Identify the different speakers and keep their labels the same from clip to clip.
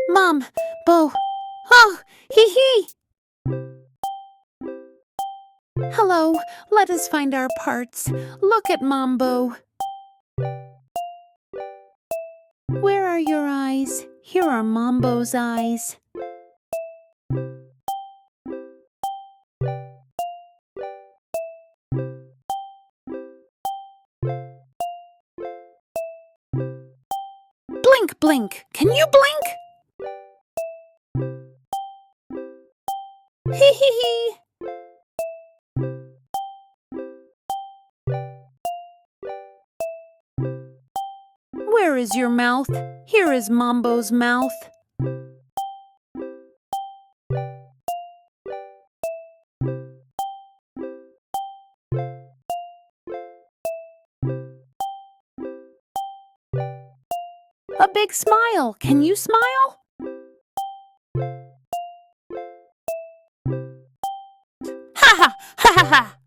Speaker 1: Mom, Bo. Oh, hee hee. Hello, let us find our parts. Look at Mombo. Where are your eyes? Here are Mombo's eyes. Blink, blink. Can you blink? Hee hee hee. Where is your mouth? Here is Mombo's mouth. A big smile. Can you smile? Ha ha ha ha ha.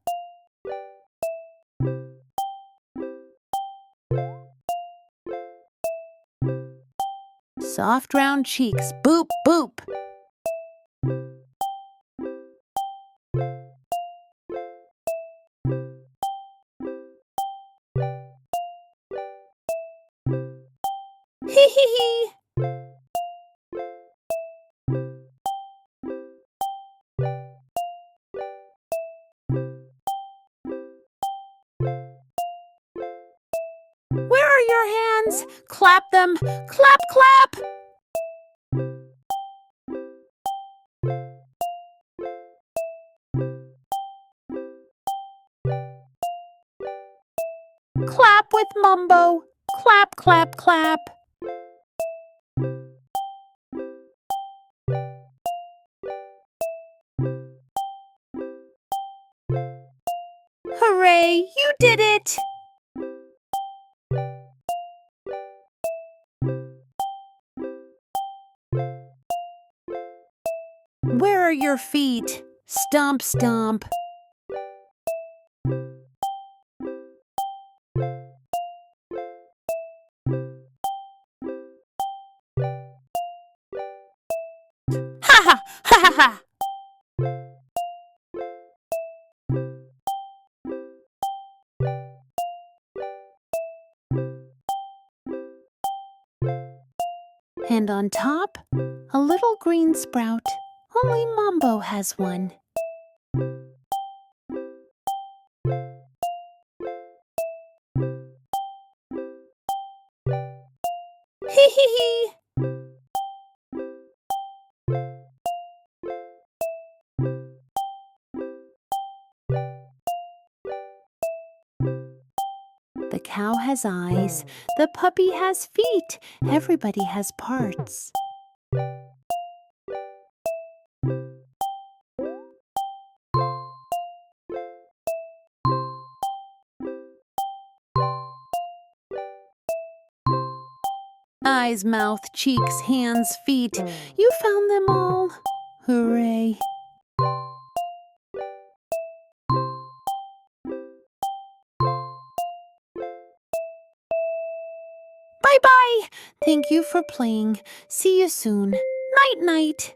Speaker 1: Soft round cheeks. Boop boop. Hee hee hee. Where are your hands? Clap them. Clap, clap. Clap with Mombo. Clap, clap, clap. Hooray, you did it! Where are your feet? Stomp, stomp. Ha ha ha ha ha! And on top, a little green sprout. Only Mombo has one. Hee hee hee! The cow has eyes, the puppy has feet, everybody has parts. Eyes, mouth, cheeks, hands, feet. You found them all. Hooray! Bye-bye. Thank you for playing. See you soon. Night-night.